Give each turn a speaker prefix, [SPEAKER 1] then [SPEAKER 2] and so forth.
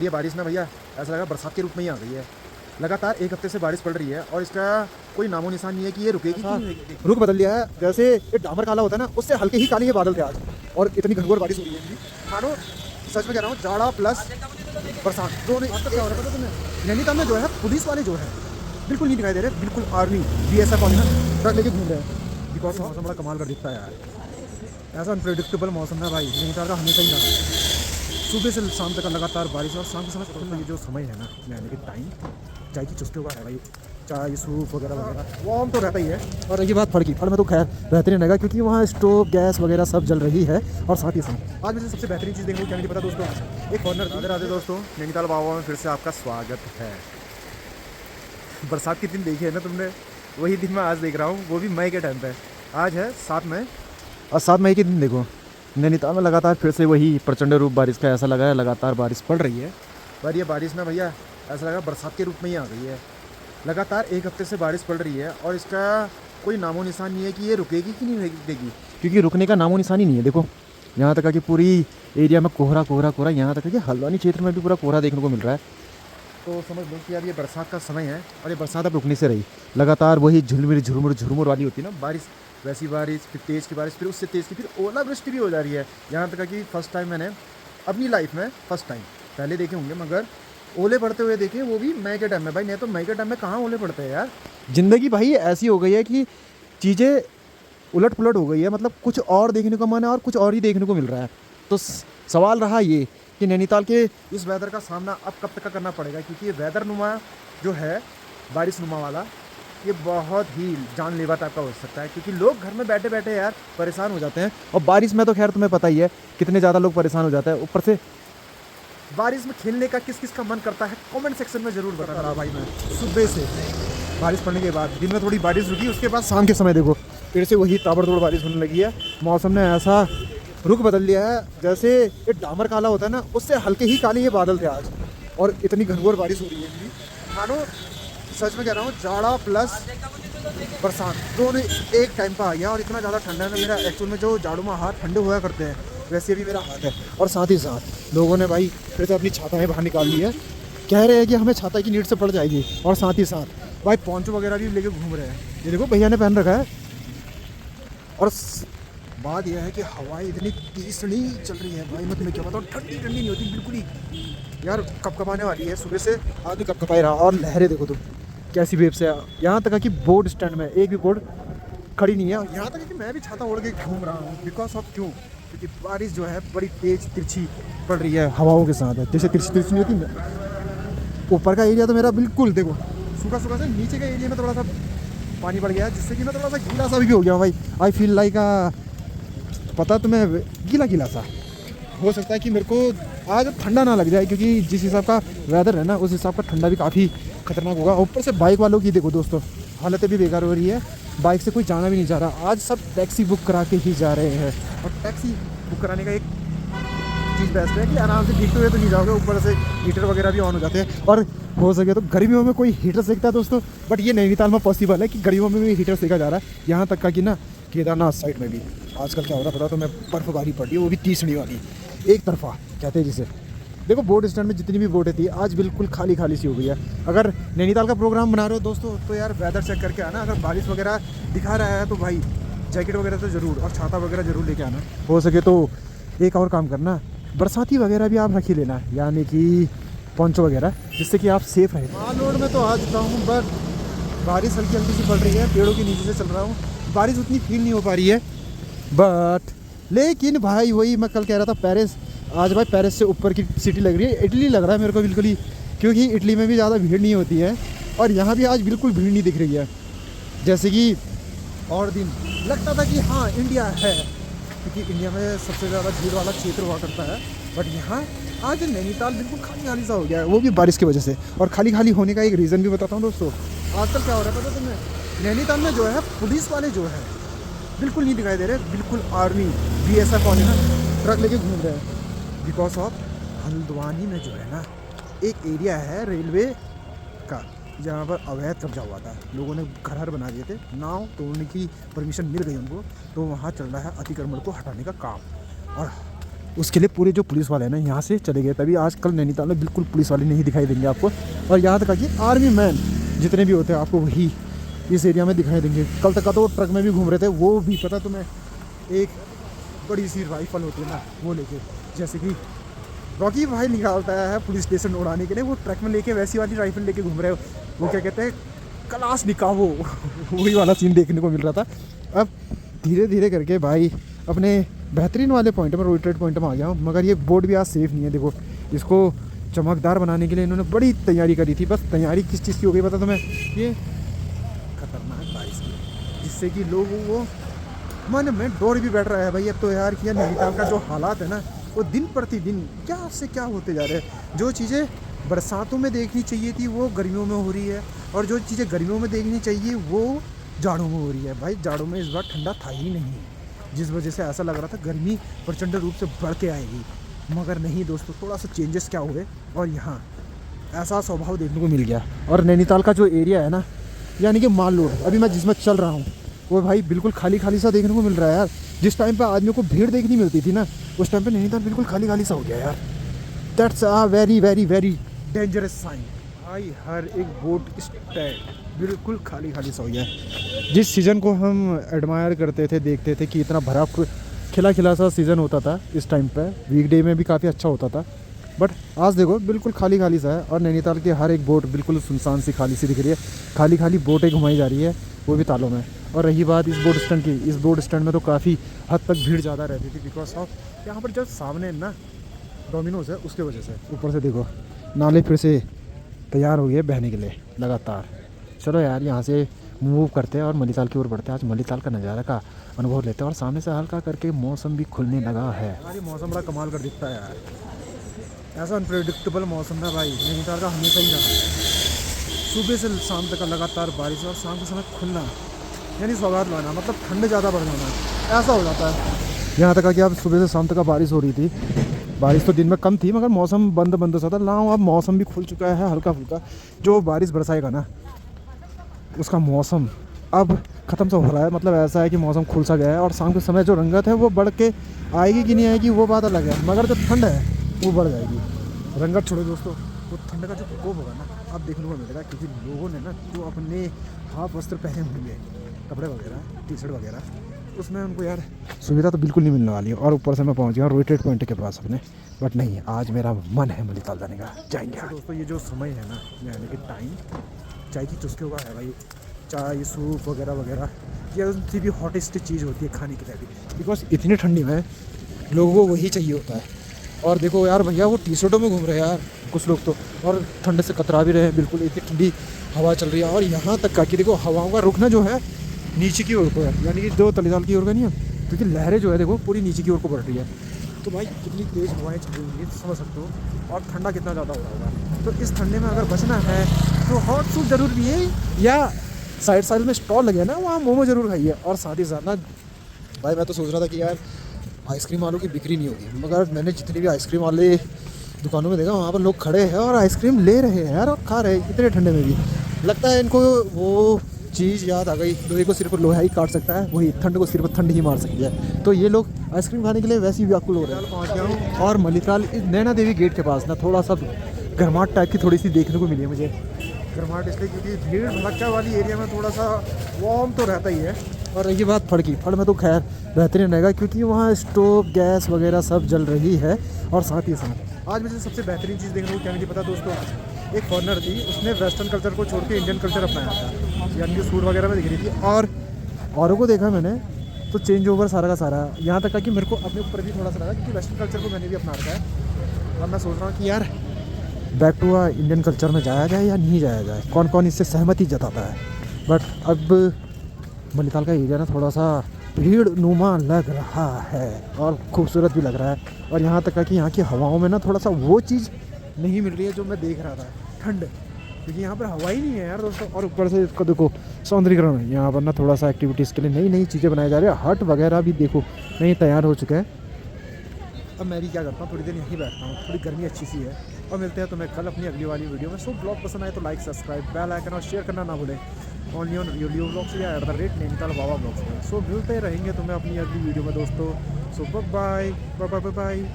[SPEAKER 1] ये बारिश ना भैया ऐसा लगा बरसात के रूप में ही आ गई है। लगातार एक हफ्ते से बारिश पड़ रही है और इसका कोई नामो निशान नहीं है कि ये रुकेगी कि नहीं रुकेगी। रुख बदल लिया है, जैसे ये डामर काला होता है ना, उससे हल्के ही काले ये बादल थे आज और इतनी घनघोर बारिश हो रही है। मानो सच में कह रहा हूँ, जाड़ा प्लस बरसात दोनों। क्या हो रहा है पता तुम्हें? नैनीताल में जो है पुलिस वाले जो है बिल्कुल नहीं दिखाई दे रहे, बिल्कुल आर्मी BSF वाले ना ट्रक लेके घूम रहे हैं। बिकॉज मौसम बड़ा कमाल कर दिखता है यार, ऐसा अनप्रेडिक्टेबल मौसम है भाई नैनीताल का, हमेशा ही रहा। सुबह से शाम तक लगातार बारिश और शाम के समय ये जो समय है ना, यानी कि टाइम चाय की चुस्के हुआ है भाई, चाय सूप वगैरह वगैरह वार्म तो रहता ही है। और रही बात फड़ की, फड़ में तो खैर बेहतरीन रहेगा क्योंकि वहाँ स्टोव गैस वगैरह सब जल रही है। और साथ ही साथ आज मुझे सबसे बेहतरीन चीज़ देखने को क्या मुझे पता दोस्तों, एक कॉर्नर। राधे राधे दोस्तों, नैनीताल बाबा में फिर से आपका स्वागत है। बरसात के दिन देखी है ना तुमने, वही दिन मैं आज देख रहा हूँ, वो भी मई के टाइम पे। आज है 7 मई और 7 मई के दिन देखो नैनीताल में लगातार फिर से वही प्रचंड रूप बारिश का ऐसा लगा है, लगातार बारिश पड़ रही है। पर ये बारिश ना भैया ऐसा लगा बरसात के रूप में ही आ गई है। लगातार एक हफ्ते से बारिश पड़ रही है और इसका कोई नामो निशान नहीं है कि ये रुकेगी कि नहीं रुकेगी, क्योंकि रुकने का नामो निशान ही नहीं है। देखो यहाँ तक कि पूरी एरिया में कोहरा कोहरा कोहरा, यहाँ तक कि हल्द्वानी क्षेत्र में भी पूरा कोहरा देखने को मिल रहा है। तो समझ लो कि यार ये बरसात का समय है और ये बरसात अब रुकने से रही। लगातार वही झुलमुर झुरमुर झुरमुर वाली होती है ना बारिश, वैसी बारिश, फिर तेज़ की बारिश, फिर उससे तेज़ की, फिर ओलावृष्टि भी हो जा रही है। यहाँ तक कि फर्स्ट टाइम मैंने अपनी लाइफ में, फर्स्ट टाइम, पहले देखे होंगे मगर ओले पड़ते हुए देखे, वो भी मई के टाइम में। भाई नहीं तो मई के टाइम में कहाँ ओले पड़ते हैं यार। ज़िंदगी भाई ऐसी हो गई है कि चीज़ें उलट पुलट हो गई है, मतलब कुछ और देखने को मन है और कुछ और ही देखने को मिल रहा है। तो सवाल रहा ये कि नैनीताल के इस वेदर का सामना अब कब तक का करना पड़ेगा, क्योंकि ये वेदर नुमा जो है, बारिश नुमा वाला, ये बहुत ही जानलेवा टाइप का हो सकता है। क्योंकि लोग घर में बैठे बैठे यार परेशान हो जाते हैं, और बारिश में तो खैर तुम्हें पता ही है कितने ज़्यादा लोग परेशान हो जाते हैं। ऊपर से बारिश में खेलने का किस किस का मन करता है कमेंट सेक्शन में ज़रूर बता रहा भाई। मैं सुबह से बारिश पड़ने के बाद दिन में थोड़ी बारिश रुकी, उसके बाद शाम के समय देखो फिर से वही ताबड़तोड़ बारिश होने लगी है। मौसम ने ऐसा रुख बदल लिया है, जैसे ये डामर काला होता है ना, उससे हल्के ही काले ये बादल थे आज और इतनी घनघोर बारिश हो रही है। मानो सच में कह रहा हूँ, जाड़ा प्लस बरसात दोनों एक टाइम पर आ गया। और इतना ज़्यादा ठंडा है ना, मेरा एक्चुअल में जो जाड़ों में हाथ ठंडे हुआ करते हैं वैसे भी मेरा हाथ है। और साथ ही साथ लोगों ने भाई फिर से अपनी छाताएँ बाहर निकाल ली है, कह रहे हैं कि हमें छाता की नीड से पड़ जाएगी। और साथ ही साथ भाई पोंचो वगैरह भी लेके घूम रहे हैं, ये देखो भैया ने पहन रखा है। और बात यह है कि हवाएं इतनी तीसरी चल रही है भाई, मतलब मैं क्या बताऊँ, ठंडी ठंडी नहीं होती बिल्कुल ही यार, कपकपाने वाली है। सुबह से आज भी कपकपाई रहा। और लहरें देखो तुम कैसी वेव से, यहाँ तक कि बोर्ड स्टैंड में एक भी बोर्ड खड़ी नहीं है। यहाँ तक कि मैं भी छाता ओढ़ के घूम रहा हूँ। बिकॉज ऑफ क्यों? क्योंकि बारिश जो है बड़ी तेज तिरछी पड़ रही है हवाओं के साथ, जैसे तिरछी तिरछी नहीं होती। ऊपर का एरिया तो मेरा बिल्कुल देखो सूखा सूखा से, नीचे के एरिया में थोड़ा सा पानी बढ़ गया है, जिससे कि मैं थोड़ा सा गीला सा भी हो गया भाई। आई फील लाइक पता तुम्हें गीला गीला सा। हो सकता है कि मेरे को आज ठंडा ना लग जाए, क्योंकि जिस हिसाब का वेदर है ना उस हिसाब का ठंडा भी काफ़ी खतरनाक होगा। ऊपर से बाइक वालों की देखो दोस्तों हालतें भी बेकार हो रही है, बाइक से कोई जाना भी नहीं चाह रहा। आज सब टैक्सी बुक करा के ही जा रहे हैं। और टैक्सी बुक कराने का एक चीज़ बेस्ट है कि आराम से भीगते हुए तो नहीं जाओगे, ऊपर से हीटर वगैरह भी ऑन हो जाते हैं। और हो सके तो गर्मियों में कोई हीटर सेकता है दोस्तों, बट ये नैनीताल में पॉसिबल है कि गर्मियों में भी हीटर सेका जा रहा है। यहाँ तक का कि ना केदारनाथ साइड में भी आजकल क्या हो रहा है पता, तो मैं बर्फबारी पड़ रही है, वो भी तीसरी वाली, एक तरफा कहते हैं जिसे। देखो बोट स्टैंड में जितनी भी बोटें थी आज बिल्कुल खाली खाली सी हो गई है। अगर नैनीताल का प्रोग्राम बना रहे हो दोस्तों तो यार वेदर चेक करके आना। अगर बारिश वगैरह दिखा रहा है तो भाई जैकेट वगैरह तो ज़रूर, और छाता वगैरह ज़रूर लेके आना। हो सके तो एक और काम करना, बरसाती वगैरह भी आप रख ही लेना, यानी कि पोंचो वगैरह, जिससे कि आप सेफ रहें। माल रोड में तो आ चुका हूँ, बट बारिश हल्की हल्की सी पड़ रही है, पेड़ों के नीचे से चल रहा हूँ, बारिश उतनी फील नहीं हो पा रही है। बट लेकिन भाई वही मैं कल कह रहा था, पेरिस आज भाई पेरिस से ऊपर की सिटी लग रही है, इटली लग रहा है मेरे को बिल्कुल ही, क्योंकि इटली में भी ज़्यादा भीड़ नहीं होती है और यहाँ भी आज बिल्कुल भीड़ नहीं दिख रही है। जैसे कि और दिन लगता था कि हाँ इंडिया है, क्योंकि इंडिया में सबसे ज़्यादा भीड़ वाला क्षेत्र हुआ करता है, बट यहाँ आज नैनीताल बिल्कुल खाली खाली सा हो गया है, वो भी बारिश की वजह से। और खाली खाली होने का एक रीज़न भी बताता हूँ दोस्तों, आजकल क्या हो रहा है पता तुम्हें, नैनीताल में जो है पुलिस वाले जो है बिल्कुल नहीं दिखाई दे रहे, बिल्कुल आर्मी BSF वाले ना ट्रक लेके घूम रहे हैं। बिकॉज ऑफ हल्द्वानी में जो है ना एक एरिया है रेलवे का, जहाँ पर अवैध कब्जा हुआ था, लोगों ने घर बना दिए थे, नाव तोड़ने की परमिशन मिल गई उनको, तो वहाँ चल रहा है अतिक्रमण को हटाने का काम। और उसके लिए पूरे जो पुलिस वाले हैं ना यहाँ से चले गए, तभी आजकल नैनीताल में बिल्कुल पुलिस वाले नहीं दिखाई देंगे आपको। और यहाँ तक कि आर्मी मैन जितने भी होते हैं आपको वही इस एरिया में दिखाई देंगे। कल तक का तो ट्रक में भी घूम रहे थे, वो भी पता तुम्हें एक बड़ी सी राइफल होती है ना वो लेके, जैसे कि रॉकी भाई निकालता है पुलिस स्टेशन उड़ाने के लिए, वो ट्रक में लेके वैसी वाली राइफल लेके घूम रहे हो। वो क्या कहते हैं क्लास निकाहो वही वाला सीन देखने को मिल रहा था। अब धीरे धीरे करके भाई अपने बेहतरीन वाले पॉइंट में, रोटेट पॉइंट में आ गया हूँ। मगर ये बोर्ड भी आज सेफ़ नहीं है। देखो इसको चमकदार बनाने के लिए इन्होंने बड़ी तैयारी करी थी। बस तैयारी किस चीज़ की हो गई पता तुम्हें? ये खतरनाक बारिश की, जिससे कि लोगों को मन में डर भी बैठ रहा है भाई। अब तो यार किया नैनीताल का जो हालात है ना वो दिन प्रतिदिन क्या से क्या होते जा रहे हैं। जो चीज़ें बरसातों में देखनी चाहिए थी वो गर्मियों में हो रही है, और जो चीज़ें गर्मियों में देखनी चाहिए वो जाड़ों में हो रही है। भाई जाड़ों में इस बार ठंडा था ही नहीं, जिस वजह से ऐसा लग रहा था गर्मी प्रचंड रूप से बढ़ के आएगी। मगर नहीं दोस्तों, थोड़ा सा चेंजेस क्या हुए और यहाँ ऐसा स्वभाव देखने को मिल गया। और नैनीताल का जो एरिया है ना, यानी कि माल रोड अभी मैं जिसमें चल रहा हूँ वो भाई बिल्कुल खाली खाली सा देखने को मिल रहा है यार। जिस टाइम पे आदमी को भीड़ देखनी मिलती थी ना, उस टाइम पे नैनीताल बिल्कुल खाली खाली सा हो गया यार। That's a very very very dangerous sign भाई। हर एक बोट स्टैंड बिल्कुल खाली खाली सा हो गया है। जिस सीज़न को हम एडमायर करते थे, देखते थे कि इतना भरा खिला खिला सा सीज़न होता था इस टाइम पे, वीकडे में भी काफ़ी अच्छा होता था, बट आज देखो बिल्कुल खाली खाली सा है। और नैनीताल की हर एक बोट बिल्कुल सुनसान सी खाली सी दिख रही है। खाली खाली बोटें घुमाई जा रही है, वो भी तालों में। और रही बात इस बोट स्टैंड की, इस बोट स्टैंड में तो काफ़ी हद तक भीड़ ज़्यादा रहती थी, बिकॉज ऑफ यहाँ पर जब सामने ना डोमिनोज है उसके वजह से। ऊपर से देखो नाले फिर से तैयार हो गए बहने के लिए लगातार। चलो यार यहाँ से मूव करते हैं और मलीताल की ओर बढ़ते हैं। आज मलीताल का नज़ारा का अनुभव लेते हैं। और सामने से हल्का करके मौसम भी खुलने लगा है। अरे मौसम बड़ा कमाल कर दिखता है यार, ऐसा अनप्रेडिक्टेबल मौसम है भाई नैनीताल का हमेशा ही रहा। सुबह से शाम तक का लगातार बारिश और शाम के समय खुलना यानी सौगात लाना, मतलब ठंड ज़्यादा बढ़ जाना, ऐसा हो जाता है। यहाँ तक कि अब सुबह से शाम तक का बारिश हो रही थी। बारिश तो दिन में कम थी मगर मौसम बंद सा था। लाओ अब मौसम भी खुल चुका है हल्का फुल्का। जो बारिश बरसाएगा ना उसका मौसम अब ख़त्म सा हो रहा है। मतलब ऐसा है कि मौसम खुल सा गया है। और शाम के समय जो रंगत है वो बढ़ के आएगी कि नहीं आएगी वो बात अलग है, मगर जो ठंड है वो बढ़ जाएगी। रंगत छोड़ो दोस्तों, वो ठंड का जो प्रकोप होगा ना अब देखने को मिलेगा। क्योंकि लोगों ने ना जो अपने हाफ वस्त्र पहने होंगे, कपड़े वगैरह, टी शर्ट वगैरह, उसमें उनको यार सुविधा तो बिल्कुल नहीं मिलने वाली है। और ऊपर से मैं पहुंच गया रोटेट पॉइंट के पास अपने, बट नहीं आज मेरा मन है मलीताल जाने का, जाएंगे। दोस्तों ये जो समय है ना, यानी कि टाइम चाय की चुस्कियों का है भाई। चाय, सूप वगैरह वगैरह ये उनकी भी हॉटेस्ट चीज़ होती है खाने के लिए भी, बिकॉज इतनी ठंडी में लोगों को वही चाहिए होता है। और देखो यार भैया वो टी शर्टों में घूम रहे हैं यार कुछ लोग तो, और ठंड से कतरा भी रहे हैं बिल्कुल। इतनी ठंडी हवा चल रही है। और यहाँ तक का कि देखो हवाओं का रुख ना जो है नीचे की ओर को है, यानी कि जो तलीदाल की ओर का नहीं है, क्योंकि लहरें जो है देखो पूरी नीचे की ओर को बढ़ रही है। तो भाई कितनी तेज़ हवाएं चल रही होंगी समझ सकते हो। और ठंडा कितना ज़्यादा हो रहा होगा। तो इस ठंडे में अगर बचना है तो हॉट सूप जरूर पिए, या साइड में स्टॉल लगे ना वहाँ मोमो जरूर खाइए। और साथ ही साथ ना भाई मैं तो सोच रहा था कि यार आइसक्रीम वालों की बिक्री नहीं होगी, मगर मैंने जितने भी आइसक्रीम वाले दुकानों में देखा वहाँ पर लोग खड़े हैं और आइसक्रीम ले रहे हैं यार और खा रहे हैं इतने ठंडे में भी। लगता है इनको वो चीज़ याद आ गई, लोहे को सिर्फ लोहा ही काट सकता है, वही ठंड को सिर्फ ठंड ही मार सकती है। तो ये लोग आइसक्रीम खाने के लिए वैसे ही व्याकुल हो रहे हैं। पहुँच गया हूँ और मलीताल इस नैना देवी गेट के पास ना थोड़ा सा गर्माहट टाइप की थोड़ी सी देखने को मिली है मुझे। गर्माहट इसलिए क्योंकि भीड़ भड़का वाली एरिया में थोड़ा सा वार्म तो रहता ही है। और रही बात फड़ की, फड़ में तो खैर बेहतरीन रहेगा क्योंकि वहाँ स्टोव गैस वगैरह सब जल रही है। और साथ ही साथ आज मुझे सबसे बेहतरीन चीज़ देखने को क्या मिली पता दोस्तों, एक फॉरनर थी, उसने वेस्टर्न कल्चर को छोड़ के इंडियन कल्चर अपनाया था, यानी कि सूट वगैरह में दिख रही थी। और औरों को देखा मैंने तो चेंज ओवर सारा का सारा, यहाँ तक कि मेरे को अपने ऊपर भी थोड़ा सा लगा क्योंकि वेस्टर्न कल्चर को मैंने भी अपना रखा है। और मैं सोच रहा हूँ कि यार बैक टू इंडियन कल्चर में जाया जाए या नहीं जाया जाए, कौन कौन इससे सहमति जताता है। बट अब मलीताल का एरिया ना थोड़ा सा भीड़ नुमा लग रहा है और खूबसूरत भी लग रहा है। और यहाँ तक कि यहाँ की हवाओं में ना थोड़ा सा वो चीज़ नहीं मिल रही है जो मैं देख रहा था, ठंड, क्योंकि यहाँ पर हवा ही नहीं है यार दोस्तों। और ऊपर से इसको देखो सौंदर्यीकरण है यहाँ पर ना, थोड़ा सा एक्टिविटीज़ के लिए नई नई चीज़ें बनाई जा रही है। हट वगैरह भी देखो नई तैयार हो चुके हैं। अब मैं भी क्या करता हूँ थोड़ी देर यहीं बैठता हूँ, थोड़ी गर्मी अच्छी सी है। और मिलते हैं तुम्हें कल अपनी अगली वाली वीडियो में। सो ब्लॉग पसंद आए तो लाइक सब्सक्राइब बेल आइकन और शेयर करना ना भूलें। ओनली ऑन वीडियो ब्लॉग्स या @नैनीताल बाबा ब्लॉग्स में। सो मिलते रहेंगे तुम्हें अपनी अगली वीडियो में दोस्तों। So bye bye bye bye bye.